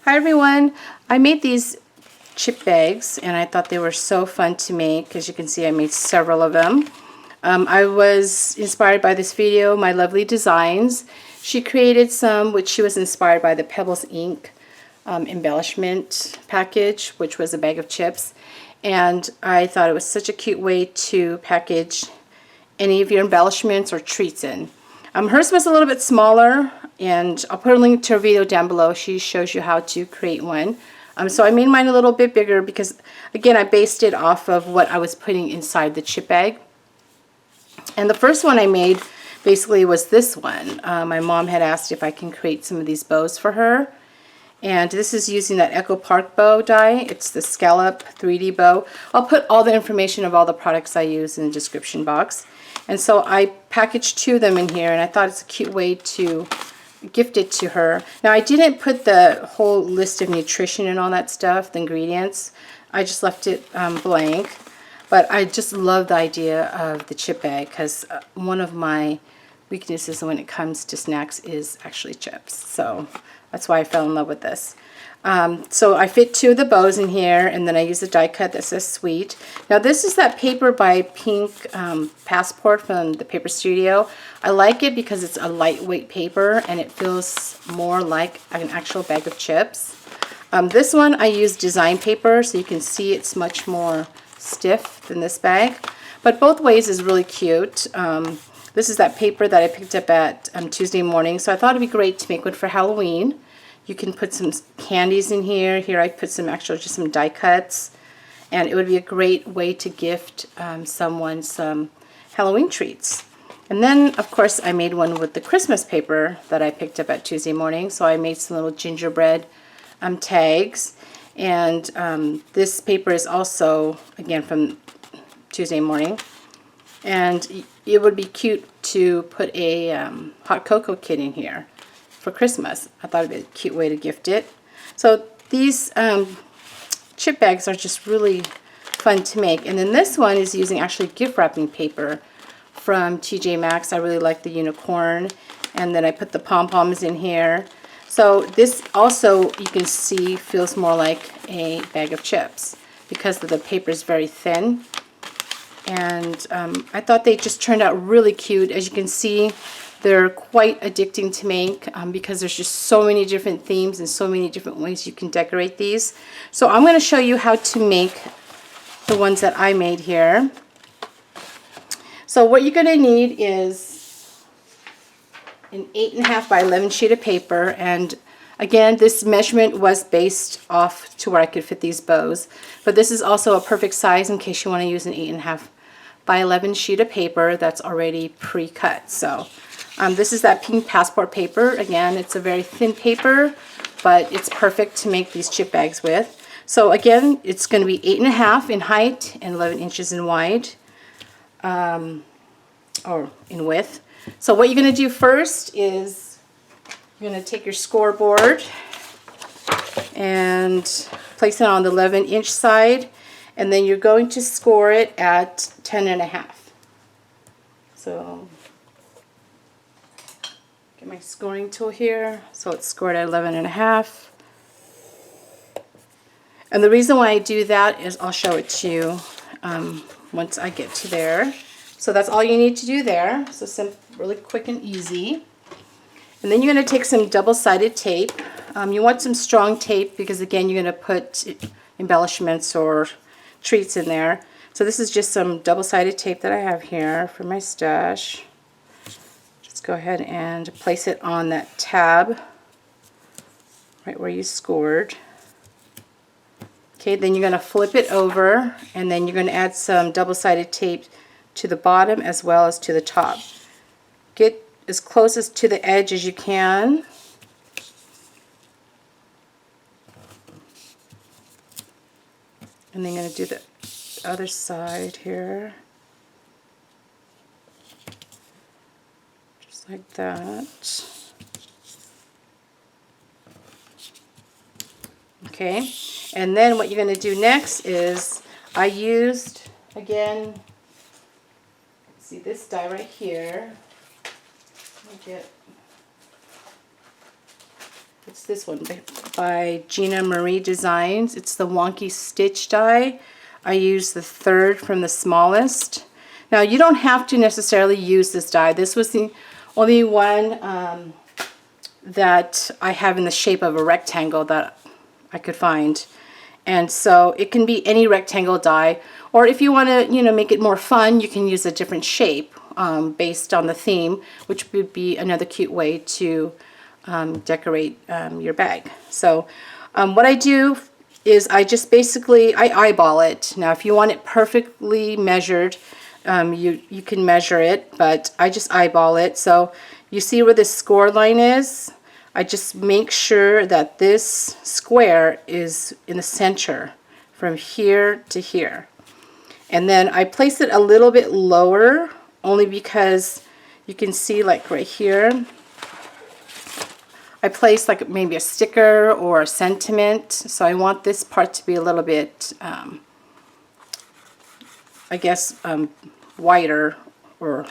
Hi everyone, I made these chip bags and I thought they were so fun to make. As you can see, I made several of them. I was inspired by this video, My Lovely Designs. She created some which she was inspired by the Pebbles ink embellishment package, which was a bag of chips. And I thought it was such a cute way to package any of your embellishments or treats in. Hers was a little bit smaller, and I'll put a link to her video down below. She shows you how to create one. So I made mine a little bit bigger because, again, I based it off of what I was putting inside the chip bag. And the first one I made basically was this one. My mom had asked if I can create some of these bows for her. And this is using that Echo Park bow die. It's the Scallop 3D bow. I'll put all the information of all the products I use in the description box. And so I packaged 2 of them in here, and I thought it's a cute way to gift it to her. Now I didn't put the whole list of nutrition and all that stuff, the ingredients. I just left it blank. But I just love the idea of the chip bag because one of my weaknesses when it comes to snacks is actually chips. So that's why I fell in love with this. So I fit 2 of the bows in here, and then I use a die cut that says Sweet. Now this is that paper by Pink Passport from the Paper Studio. I like it because it's a lightweight paper and it feels more like an actual bag of chips. This one I use design paper, so you can see it's much more stiff than this bag. But both ways is really cute. This is that paper that I picked up at Tuesday morning, so I thought it'd be great to make one for Halloween. You can put some candies in here. Here I put some just some die cuts. And it would be a great way to gift someone some Halloween treats. And then, of course, I made one with the Christmas paper that I picked up at Tuesday morning. So I made some little gingerbread tags. And this paper is also, again, from Tuesday morning. And it would be cute to put a hot cocoa kit in here for Christmas. I thought it'd be a cute way to gift it. So these chip bags are just really fun to make. And then this one is using actually gift wrapping paper from TJ Maxx. I really like the unicorn. And then I put the pom-poms in here. So this also, you can see, feels more like a bag of chips because the paper is very thin. And I thought they just turned out really cute. As you can see, they're quite addicting to make because there's just so many different themes and so many different ways you can decorate these. So I'm going to show you how to make the ones that I made here. So what you're going to need is an 8.5 by 11 sheet of paper. And again, this measurement was based off to where I could fit these bows. But this is also a perfect size in case you want to use an 8.5 by 11 sheet of paper that's already pre-cut. So this is that Pink Passport paper. Again, it's a very thin paper, but it's perfect to make these chip bags with. So again, it's going to be 8.5 in height and 11 inches in wide, or in width. So what you're going to do first is you're going to take your scoreboard and place it on the 11-inch side, and then you're going to score it at 10.5. So get my scoring tool here. So it's scored at 11.5. And the reason why I do that is I'll show it to you once I get to there. So that's all you need to do there. So really quick and easy. And then you're going to take some double-sided tape. You want some strong tape because, again, you're going to put embellishments or treats in there. So this is just some double-sided tape that I have here for my stash. Just go ahead and place it on that tab right where you scored. Okay, then you're going to flip it over, and then you're going to add some double-sided tape to the bottom as well as to the top. Get as close as to the edge as you can. And then I'm going to do the other side here. Just like that. Okay, and then what you're going to do next is I used, again, see this die right here. Let me get, it's this one by Gina Marie Designs. It's the Wonky stitch die. I use the 3rd from the smallest. Now you don't have to necessarily use this die. This was the only one that I have in the shape of a rectangle that I could find. And so it can be any rectangle die, or if you want to, you know, make it more fun, you can use a different shape based on the theme, which would be another cute way to decorate your bag. So what I do is I just basically, I eyeball it. Now if you want it perfectly measured, you can measure it, but I just eyeball it. So you see where this score line is? I just make sure that this square is in the center from here to here. And then I place it a little bit lower, only because you can see like right here, I place like maybe a sticker or a sentiment. So I want this part to be a little bit, I guess, wider or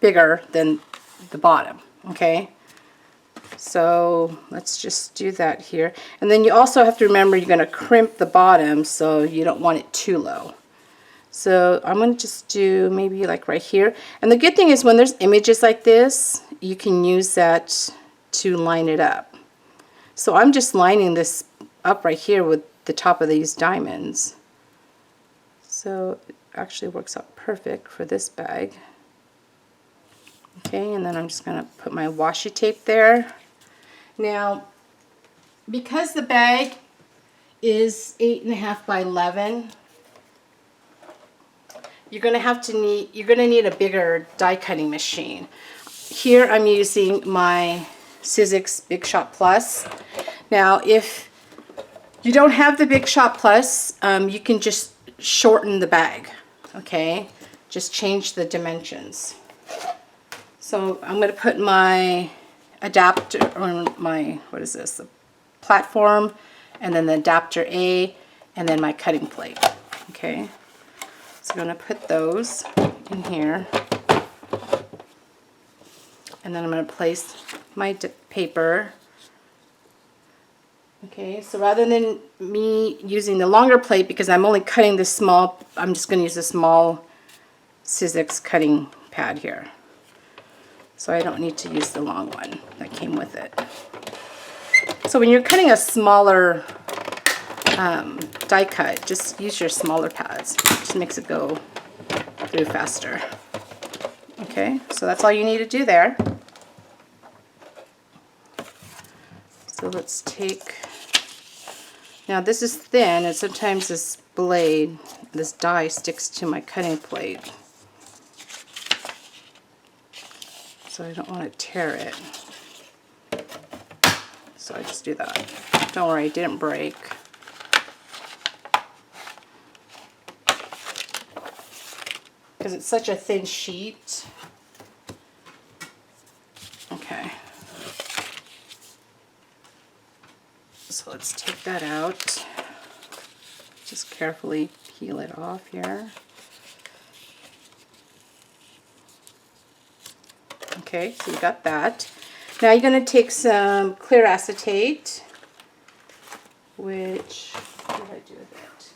bigger than the bottom, okay? So let's just do that here. And then you also have to remember you're going to crimp the bottom, so you don't want it too low. So I'm going to just do maybe like right here. And the good thing is when there's images like this, you can use that to line it up. So I'm just lining this up right here with the top of these diamonds. So it actually works out perfect for this bag. Okay, and then I'm just going to put my washi tape there. Now, because the bag is 8.5 by 11, you're going to need a bigger die cutting machine. Here I'm using my Sizzix Big Shot Plus. Now, if you don't have the Big Shot Plus, you can just shorten the bag. Okay, just change the dimensions. So I'm going to put my adapter, or my, what is this, the platform, and then the adapter A, and then my cutting plate. Okay, so I'm going to put those in here, and then I'm going to place my paper. Okay, so rather than me using the longer plate, because I'm only cutting this small, I'm just going to use a small Sizzix cutting pad here. So I don't need to use the long one that came with it. So when you're cutting a smaller die cut, just use your smaller pads. It just makes it go through faster. Okay, so that's all you need to do there. So let's take, now this is thin, and sometimes this blade, this die sticks to my cutting plate. So I don't want to tear it. So I just do that. Don't worry, it didn't break. Because it's such a thin sheet. Okay. So let's take that out. Just carefully peel it off here. Okay, so you got that. Now you're going to take some clear acetate, which, what did I do with it?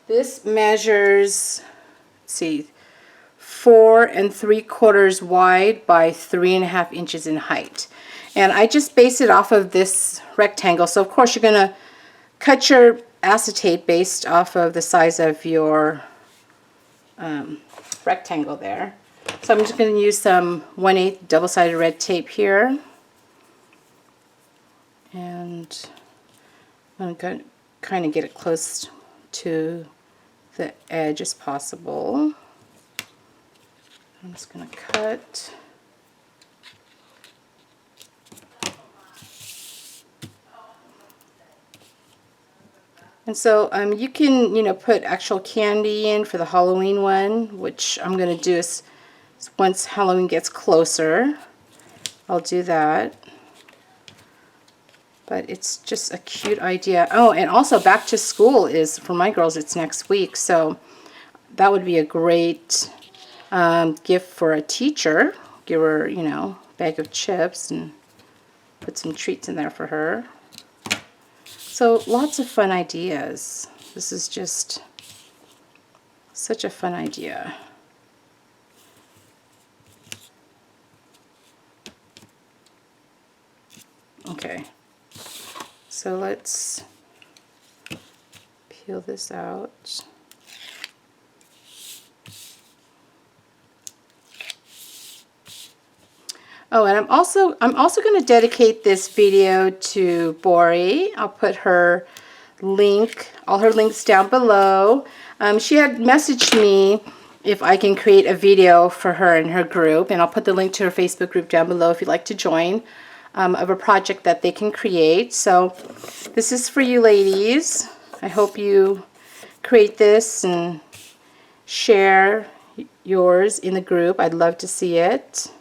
This measures, let's see, 4 3/4 wide by 3.5 inches in height. And I just base it off of this rectangle. So of course you're going to cut your acetate based off of the size of your rectangle there. So I'm just going to use some 1/8 double-sided red tape here. And I'm going to kind of get it close to the edge as possible. I'm just going to cut. And so you can, you know, put actual candy in for the Halloween one, which I'm going to do is once Halloween gets closer, I'll do that. But it's just a cute idea. Oh, and also back to school is, for my girls, it's next week. So that would be a great gift for a teacher. Give her, you know, a bag of chips and put some treats in there for her. So lots of fun ideas. This is just such a fun idea. Okay, so let's peel this out. Oh, and I'm also going to dedicate this video to Bori. I'll put her link, all her links down below. She had messaged me if I can create a video for her in her group, and I'll put the link to her Facebook group down below if you'd like to join, of a project that they can create. So this is for you ladies. I hope you create this and share yours in the group. I'd love to see it.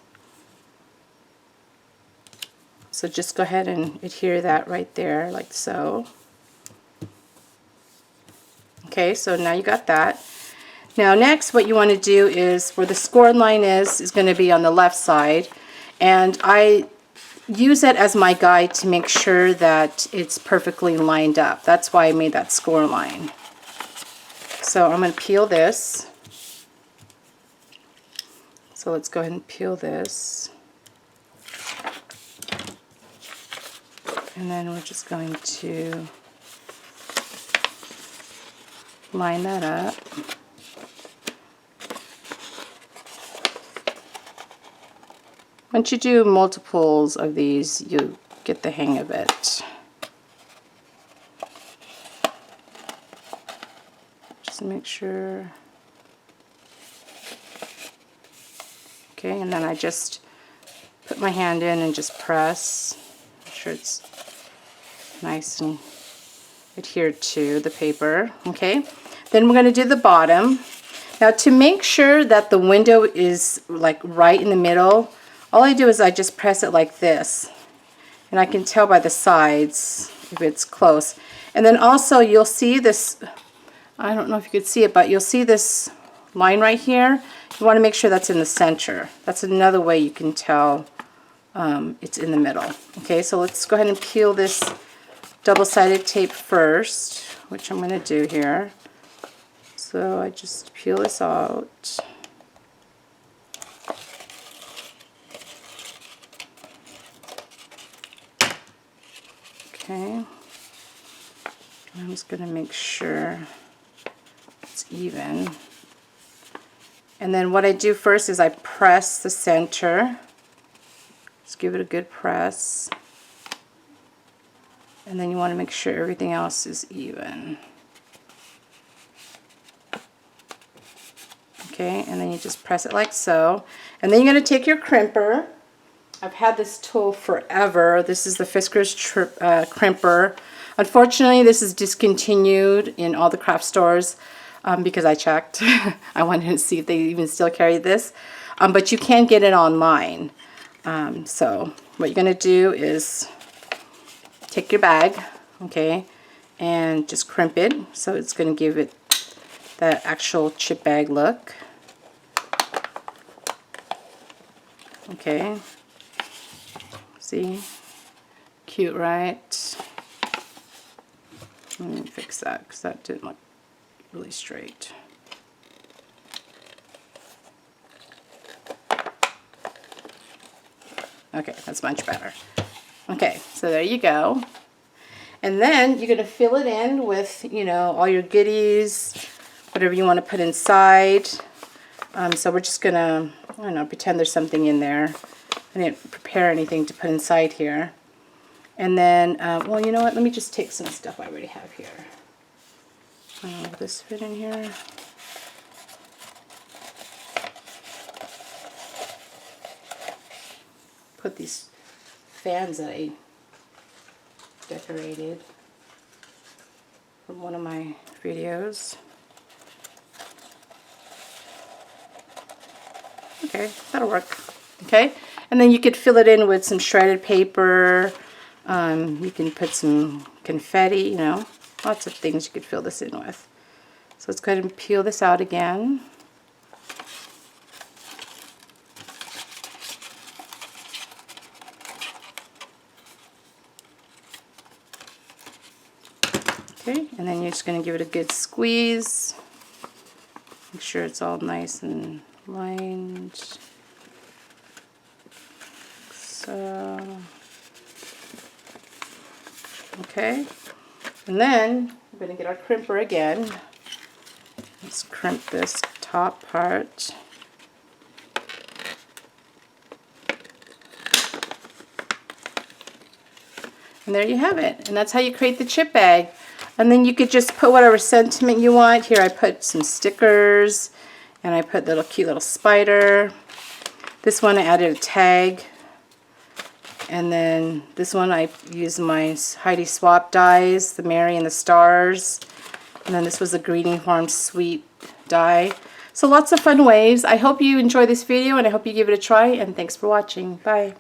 So just go ahead and adhere that right there, like so. Okay, so now you got that. Now next, what you want to do is, where the score line is going to be on the left side. And I use it as my guide to make sure that it's perfectly lined up. That's why I made that score line. So I'm going to peel this. So let's go ahead and peel this. And then we're just going to line that up. Once you do multiples of these, you get the hang of it. Just make sure. Okay, and then I just put my hand in and just press. Make sure it's nice and adhered to the paper. Okay, then we're going to do the bottom. Now to make sure that the window is like right in the middle, all I do is I just press it like this, and I can tell by the sides if it's close. And then also you'll see this, I don't know if you could see it, but you'll see this line right here. You want to make sure that's in the center. That's another way you can tell it's in the middle. Okay, so let's go ahead and peel this double-sided tape first, which I'm going to do here. So I just peel this out. Okay, I'm just going to make sure it's even. And then what I do first is I press the center. Just give it a good press. And then you want to make sure everything else is even. Okay, and then you just press it like so. And then you're going to take your crimper. I've had this tool forever. This is the Fiskars Crimper. Unfortunately, this is discontinued in all the craft stores because I checked. I wanted to see if they even still carry this. But you can get it online. So what you're going to do is take your bag, okay, and just crimp it. So it's going to give it that actual chip bag look. Okay. See? Cute, right? Let me fix that because that didn't look really straight. Okay, that's much better. Okay, so there you go. And then you're going to fill it in with, you know, all your goodies, whatever you want to put inside. So we're just going to, I don't know, pretend there's something in there. I didn't prepare anything to put inside here. And then, well, you know what? Let me just take some stuff I already have here. Will this fit in here? Put these fans that I decorated from one of my videos. Okay, that'll work. Okay, and then you could fill it in with some shredded paper. You can put some confetti, you know, lots of things you could fill this in with. So let's go ahead and peel this out again. Okay, and then you're just going to give it a good squeeze. Make sure it's all nice and lined. So, okay, and then we're going to get our crimper again. Let's crimp this top part. And there you have it. And that's how you create the chip bag. And then you could just put whatever sentiment you want. Here I put some stickers, and I put the cute little spider. This one I added a tag. And then this one I used my Heidi Swapp dies, the Mary and the stars. And then this was a greeting form sweet die. So lots of fun ways. I hope you enjoy this video, and I hope you give it a try, and thanks for watching. Bye.